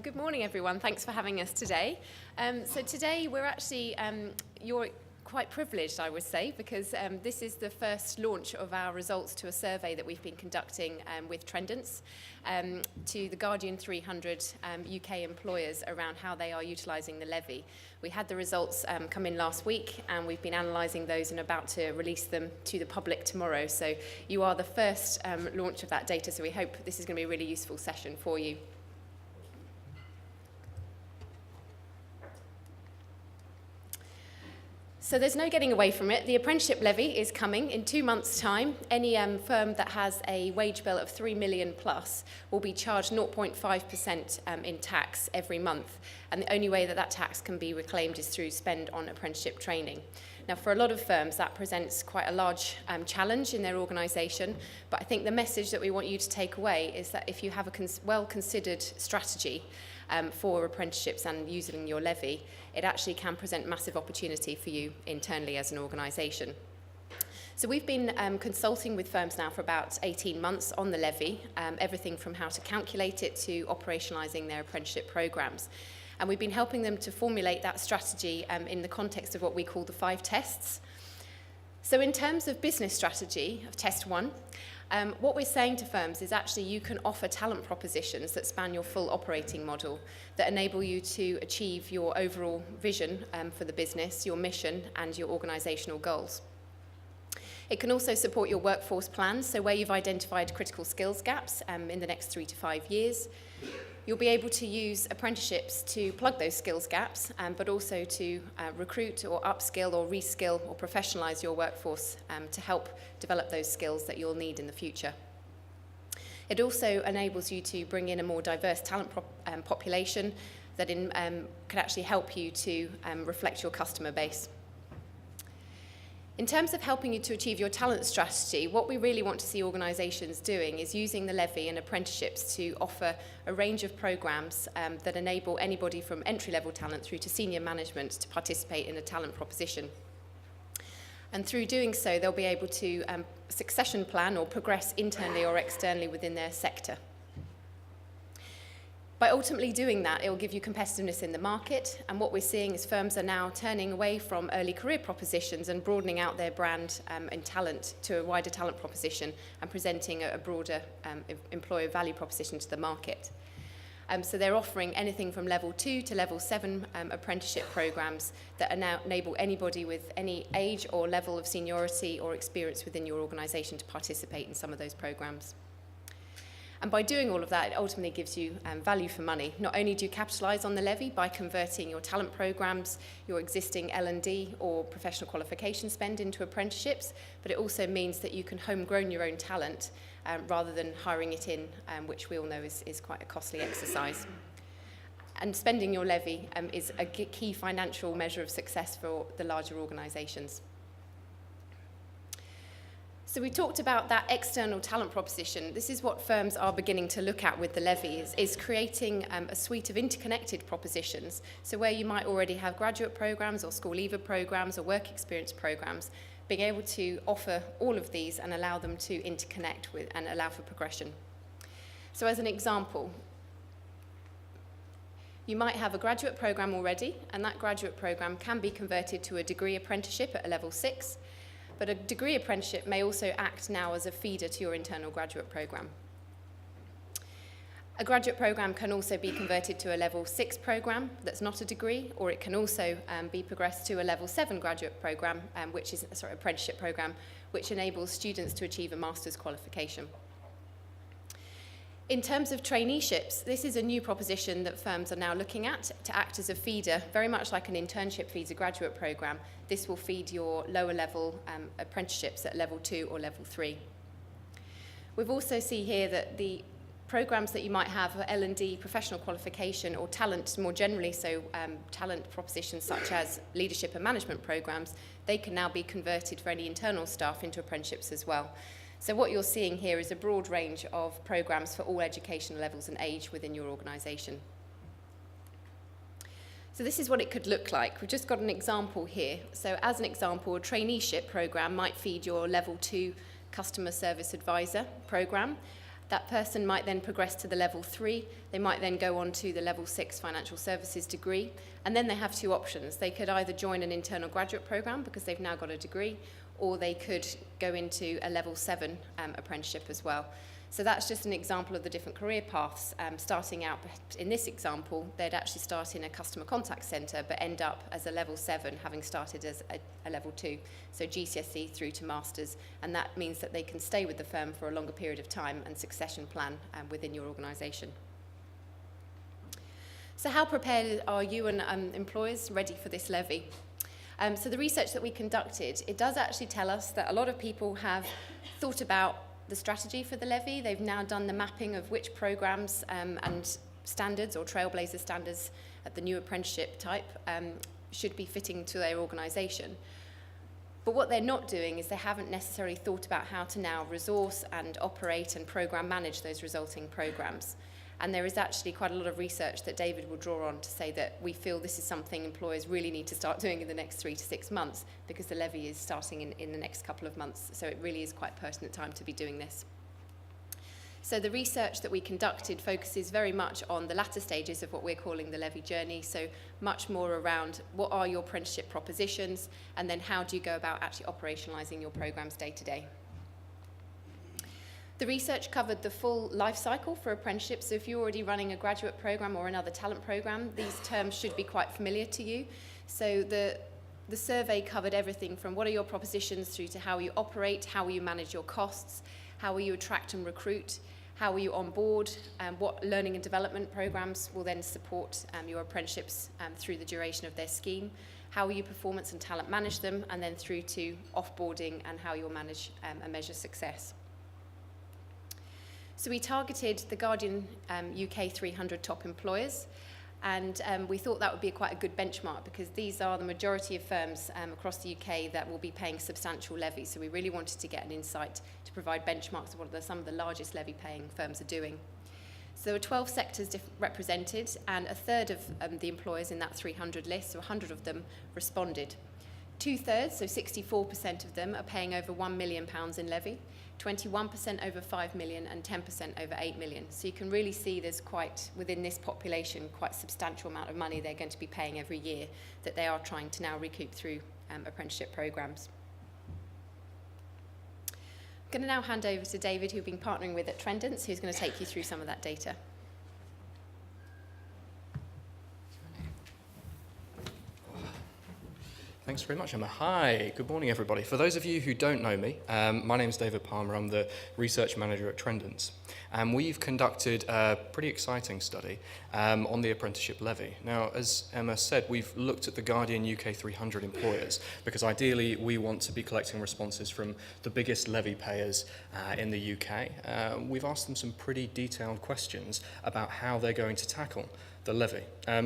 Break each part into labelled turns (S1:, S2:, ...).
S1: Good morning, everyone. Thanks for having us today. So today we're actually, you're quite privileged, I would say, because this is the first launch of our results to a survey that we've been conducting with Trendence to the Guardian 300 UK employers around how they are utilising the levy. We had the results come in last week, and we've been analysing those and about to release them to the public tomorrow. So you are the first launch of that data, so we hope this is going to be a really useful session for you. So there's no getting away from it. The Apprenticeship Levy is coming in 2 months' time. Any firm that has a wage bill of 3 million plus will be charged 0.5% in tax every month. And the only way that that tax can be reclaimed is through spend on apprenticeship training. Now, for a lot of firms, that presents quite a large challenge in their organisation. But I think the message that we want you to take away is that if you have a well-considered strategy for apprenticeships and using your levy, it actually can present massive opportunity for you internally as an organisation. So we've been consulting with firms now for about 18 months on the levy, everything from how to calculate it to operationalising their apprenticeship programmes. And we've been helping them to formulate that strategy in the context of what we call the 5 tests. So in terms of business strategy of test 1, what we're saying to firms is actually you can offer talent propositions that span your full operating model, that enable you to achieve your overall vision for the business, your mission, and your organisational goals. It can also support your workforce plans, so where you've identified critical skills gaps in the next 3 to 5 years. You'll be able to use apprenticeships to plug those skills gaps, but also to recruit or upskill or reskill or professionalise your workforce to help develop those skills that you'll need in the future. It also enables you to bring in a more diverse talent population that can actually help you to reflect your customer base. In terms of helping you to achieve your talent strategy, what we really want to see organisations doing is using the levy and apprenticeships to offer a range of programmes that enable anybody from entry-level talent through to senior management to participate in a talent proposition. And through doing so, they'll be able to succession plan or progress internally or externally within their sector. By ultimately doing that, it will give you competitiveness in the market, and what we're seeing is firms are now turning away from early career propositions and broadening out their brand and talent to a wider talent proposition and presenting a broader employer value proposition to the market. So they're offering anything from level 2 to level 7 apprenticeship programs that enable anybody with any age or level of seniority or experience within your organisation to participate in some of those programs. And by doing all of that, it ultimately gives you value for money. Not only do you capitalise on the levy by converting your talent programmes, your existing L&D or professional qualification spend into apprenticeships, but it also means that you can homegrown your own talent rather than hiring it in, which we all know is quite a costly exercise. And spending your levy is a key financial measure of success for the larger organisations. So we talked about that external talent proposition. This is what firms are beginning to look at with the levy, is creating a suite of interconnected propositions. So where you might already have graduate programmes or school leaver programmes or work experience programmes, being able to offer all of these and allow them to interconnect with and allow for progression. So as an example, you might have a graduate programme already, and that graduate programme can be converted to a degree apprenticeship at a level 6. But a degree apprenticeship may also act now as a feeder to your internal graduate programme. A graduate programme can also be converted to a level 6 programme that's not a degree, or it can also be progressed to a level 7 graduate programme, apprenticeship programme, which enables students to achieve a master's qualification. In terms of traineeships, this is a new proposition that firms are now looking at to act as a feeder, very much like an internship feeds a graduate programme. This will feed your lower level apprenticeships at level 2 or level 3. We've also see here that the programmes that you might have for L&D, professional qualification, or talent more generally, so talent propositions such as leadership and management programmes, they can now be converted for any internal staff into apprenticeships as well. So what you're seeing here is a broad range of programmes for all educational levels and age within your organisation. So this is what it could look like. We've just got an example here. So as an example, a traineeship programme might feed your level 2 customer service advisor programme. That person might then progress to the level 3. They might then go on to the level 6 financial services degree. And then they have two options. They could either join an internal graduate program because they've now got a degree, or they could go into a level 7 apprenticeship as well. So that's just an example of the different career paths. Starting out, in this example, they'd actually start in a customer contact centre but end up as a level 7, having started as a level 2. So GCSE through to Masters, and that means that they can stay with the firm for a longer period of time and succession plan within your organisation. So how prepared are you and employers ready for this levy? So the research that we conducted, it does actually tell us that a lot of people have thought about the strategy for the levy. They've now done the mapping of which programs and standards or trailblazer standards at the new apprenticeship type should be fitting to their organisation. But what they're not doing is they haven't necessarily thought about how to now resource and operate and program manage those resulting programs. And there is actually quite a lot of research that David will draw on to say that we feel this is something employers really need to start doing in the next 3 to 6 months, because the levy is starting in the next couple of months. So it really is quite pertinent time to be doing this. So the research that we conducted focuses very much on the latter stages of what we're calling the levy journey. So much more around what are your apprenticeship propositions, and then how do you go about actually operationalising your programs day to day. The research covered the full life cycle for apprenticeships. So if you're already running a graduate program or another talent program, these terms should be quite familiar to you. So the survey covered everything from what are your propositions through to how will you operate, how will you manage your costs, how will you attract and recruit, how will you onboard, what learning and development programs will then support your apprenticeships through the duration of their scheme, how will you performance and talent manage them, and then through to offboarding and how you'll manage and measure success. So we targeted the Guardian UK 300 top employers, and we thought that would be quite a good benchmark, because these are the majority of firms across the UK that will be paying substantial levies. So we really wanted to get an insight to provide benchmarks of what some of the largest levy paying firms are doing. So there were 12 sectors represented, and a third of the employers in that 300 list, so 100 of them, responded. 2/3, so 64% of them, are paying over £1 million in levy, 21% over 5 million, and 10% over 8 million. So you can really see there's quite, within this population, quite a substantial amount of money they're going to be paying every year that they are trying to now recoup through apprenticeship programs. I'm going to now hand over to David, who we've been partnering with at Trendence, who's going to take you through some of that data.
S2: Thanks very much, Emma. Hi, good morning, everybody. For those of you who don't know me, my name is David Palmer. I'm the research manager at Trendence. And we've conducted a pretty exciting study on the apprenticeship levy. Now, as Emma said, we've looked at the Guardian UK 300 employers, because ideally we want to be collecting responses from the biggest levy payers in the UK. We've asked them some pretty detailed questions about how they're going to tackle the levy.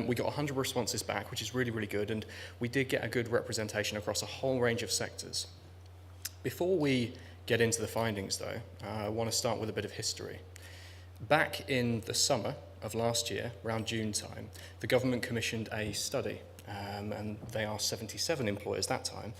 S2: We got 100 responses back, which is really, really good, and we did get a good representation across a whole range of sectors. Before we get into the findings, though, I want to start with a bit of history. Back in the summer of last year, around June time, the government commissioned a study, and they asked 77 employers that time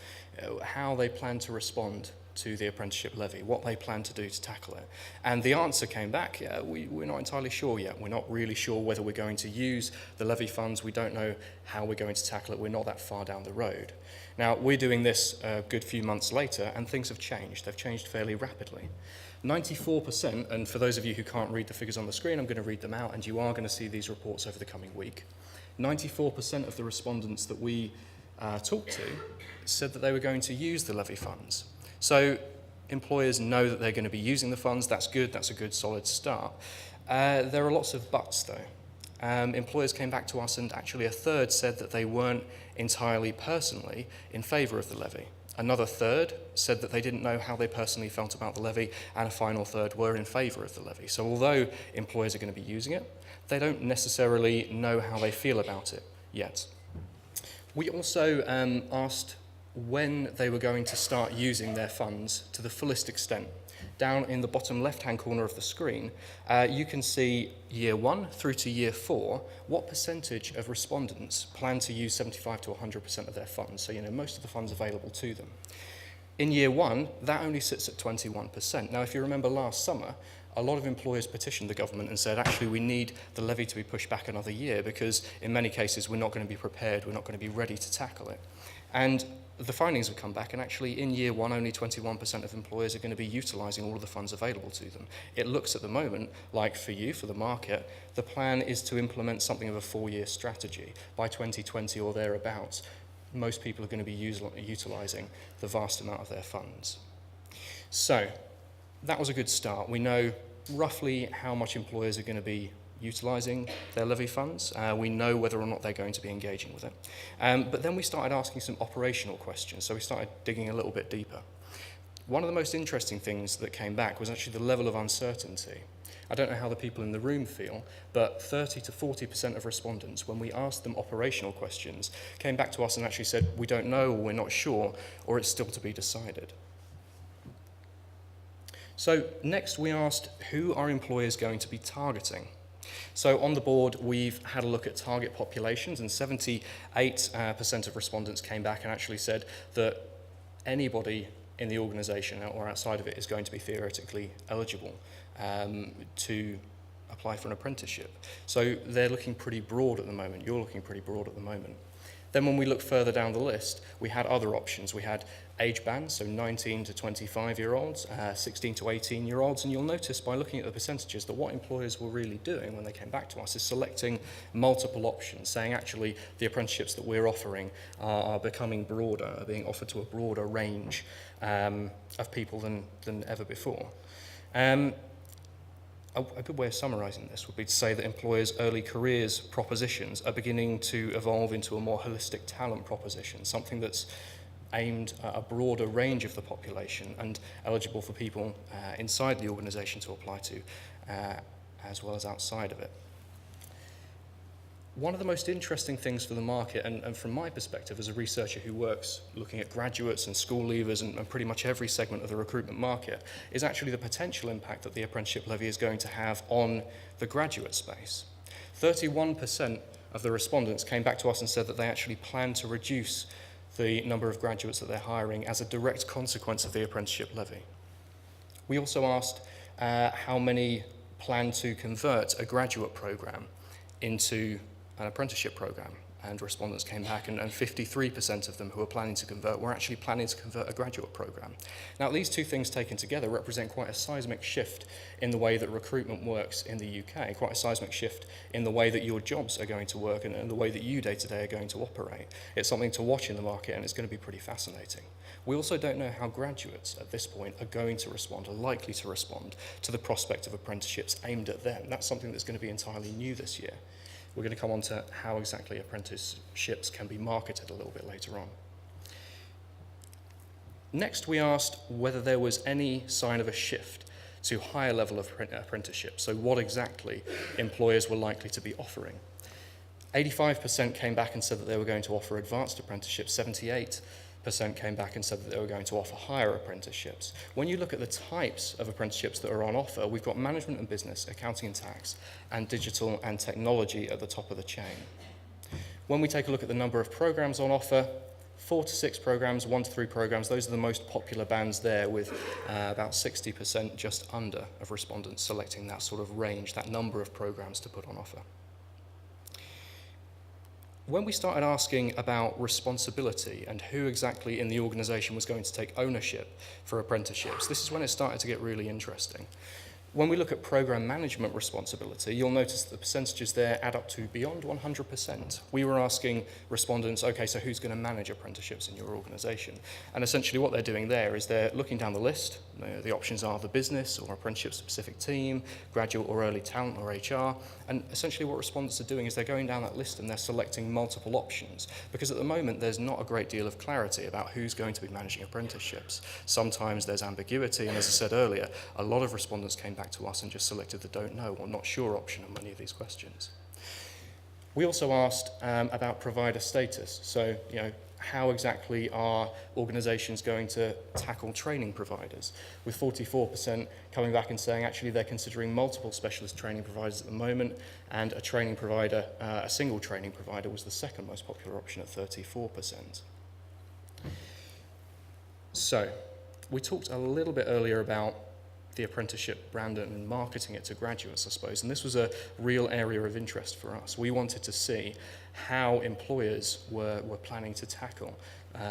S2: how they plan to respond to the apprenticeship levy, what they plan to do to tackle it. And the answer came back, we're not entirely sure yet. We're not really sure whether we're going to use the levy funds. We don't know how we're going to tackle it. We're not that far down the road. Now, we're doing this a good few months later, and things have changed. They've changed fairly rapidly. 94%, and for those of you who can't read the figures on the screen, I'm going to read them out, and you are going to see these reports over the coming week. 94% of the respondents that we talked to said that they were going to use the levy funds. So employers know that they're going to be using the funds. That's good. That's a good, solid start. There are lots of buts, though. Employers came back to us, and actually a third said that they weren't entirely personally in favour of the levy. Another third said that they didn't know how they personally felt about the levy, and a final third were in favour of the levy. So although employers are going to be using it, they don't necessarily know how they feel about it yet. We also asked when they were going to start using their funds to the fullest extent. Down in the bottom left-hand corner of the screen, you can see year 1 through to year 4, what percentage of respondents plan to use 75 to 100% of their funds. So, most of the funds available to them. In year 1, that only sits at 21%. Now, if you remember last summer, a lot of employers petitioned the government and said, actually, we need the levy to be pushed back another year because in many cases we're not going to be prepared, we're not going to be ready to tackle it. And the findings have come back, and actually in year one, only 21% of employers are going to be utilising all of the funds available to them. It looks at the moment like for you, for the market, the plan is to implement something of a 4-year strategy. By 2020 or thereabouts, most people are going to be utilising the vast amount of their funds. So that was a good start. We know roughly how much employers are going to be utilising their levy funds. We know whether or not they're going to be engaging with it. But then we started asking some operational questions, so we started digging a little bit deeper. One of the most interesting things that came back was actually the level of uncertainty. I don't know how the people in the room feel, but 30 to 40% of respondents, when we asked them operational questions, came back to us and actually said, we don't know, or we're not sure, or it's still to be decided. So next we asked, who are employers going to be targeting? So on the board, we've had a look at target populations, and 78% of respondents came back and actually said that anybody in the organisation or outside of it is going to be theoretically eligible to apply for an apprenticeship. So they're looking pretty broad at the moment. You're looking pretty broad at the moment. Then when we look further down the list, we had other options. We had age bands, so 19 to 25-year-olds, 16 to 18-year-olds, and you'll notice by looking at the percentages that what employers were really doing when they came back to us is selecting multiple options, saying actually the apprenticeships that we're offering are becoming broader, are being offered to a broader range of people than ever before. A good way of summarising this would be to say that employers' early careers propositions are beginning to evolve into a more holistic talent proposition, something that's aimed at a broader range of the population and eligible for people inside the organisation to apply to, as well as outside of it. One of the most interesting things for the market, and from my perspective as a researcher who works looking at graduates and school leavers and pretty much every segment of the recruitment market, is actually the potential impact that the Apprenticeship Levy is going to have on the graduate space. 31% of the respondents came back to us and said that they actually plan to reduce the number of graduates that they're hiring as a direct consequence of the Apprenticeship Levy. We also asked how many plan to convert a graduate programme into an apprenticeship programme, and respondents came back and 53% of them who were planning to convert were actually planning to convert a graduate programme. Now these two things taken together represent quite a seismic shift in the way that recruitment works in the UK, quite a seismic shift in the way that your jobs are going to work and the way that you day to day are going to operate. It's something to watch in the market, and it's going to be pretty fascinating. We also don't know how graduates at this point are going to respond, are likely to respond to the prospect of apprenticeships aimed at them. That's something that's going to be entirely new this year. We're going to come on to how exactly apprenticeships can be marketed a little bit later on. Next, we asked whether there was any sign of a shift to higher level of apprenticeships, so what exactly employers were likely to be offering. 85% came back and said that they were going to offer advanced apprenticeships, 78% came back and said that they were going to offer higher apprenticeships. When you look at the types of apprenticeships that are on offer, we've got management and business, accounting and tax, and digital and technology at the top of the chain. When we take a look at the number of programs on offer, 4 to 6 programs, 1 to 3 programs, those are the most popular bands there, with about 60% just under of respondents selecting that sort of range, that number of programs to put on offer. When we started asking about responsibility and who exactly in the organisation was going to take ownership for apprenticeships, this is when it started to get really interesting. When we look at programme management responsibility, you'll notice that the percentages there add up to beyond 100%. We were asking respondents, okay, so who's going to manage apprenticeships in your organisation? And essentially what they're doing there is they're looking down the list. The options are the business or apprenticeship-specific team, graduate or early talent or HR. And essentially what respondents are doing is they're going down that list and they're selecting multiple options, because at the moment there's not a great deal of clarity about who's going to be managing apprenticeships. Sometimes there's ambiguity, and as I said earlier, a lot of respondents came back to us and just selected the don't know or not sure option on many of these questions. We also asked about provider status. So, how exactly are organisations going to tackle training providers? With 44% coming back and saying actually they're considering multiple specialist training providers at the moment, and a training provider, a single training provider was the second most popular option at 34%. So, we talked a little bit earlier about the apprenticeship brand and marketing it to graduates, I suppose. And this was a real area of interest for us. We wanted to see how employers were planning to tackle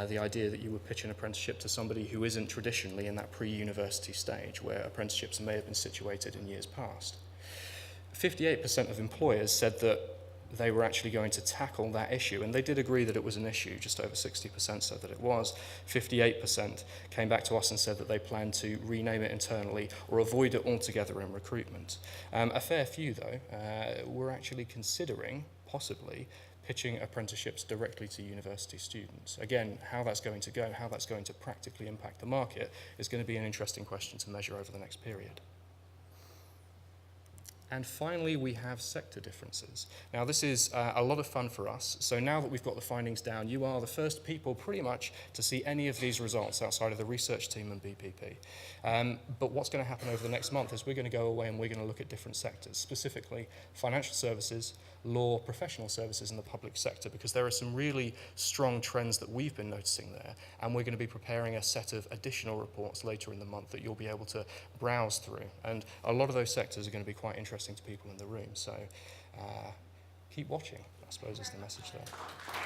S2: the idea that you would pitch an apprenticeship to somebody who isn't traditionally in that pre-university stage where apprenticeships may have been situated in years past. 58% of employers said that they were actually going to tackle that issue, and they did agree that it was an issue. Just over 60% said that it was. 58% came back to us and said that they planned to rename it internally or avoid it altogether in recruitment. A fair few, though, were actually considering, possibly, pitching apprenticeships directly to university students. Again, how that's going to go, how that's going to practically impact the market is going to be an interesting question to measure over the next period. And finally, we have sector differences. Now, this is a lot of fun for us. So now that we've got the findings down, you are the first people pretty much to see any of these results outside of the research team and BPP. But what's going to happen over the next month is we're going to go away and we're going to look at different sectors, specifically financial services, law, professional services, and the public sector, because there are some really strong trends that we've been noticing there, and we're going to be preparing a set of additional reports later in the month that you'll be able to browse through. And a lot of those sectors are going to be quite interesting to people in the room, so keep watching, I suppose, is the message there.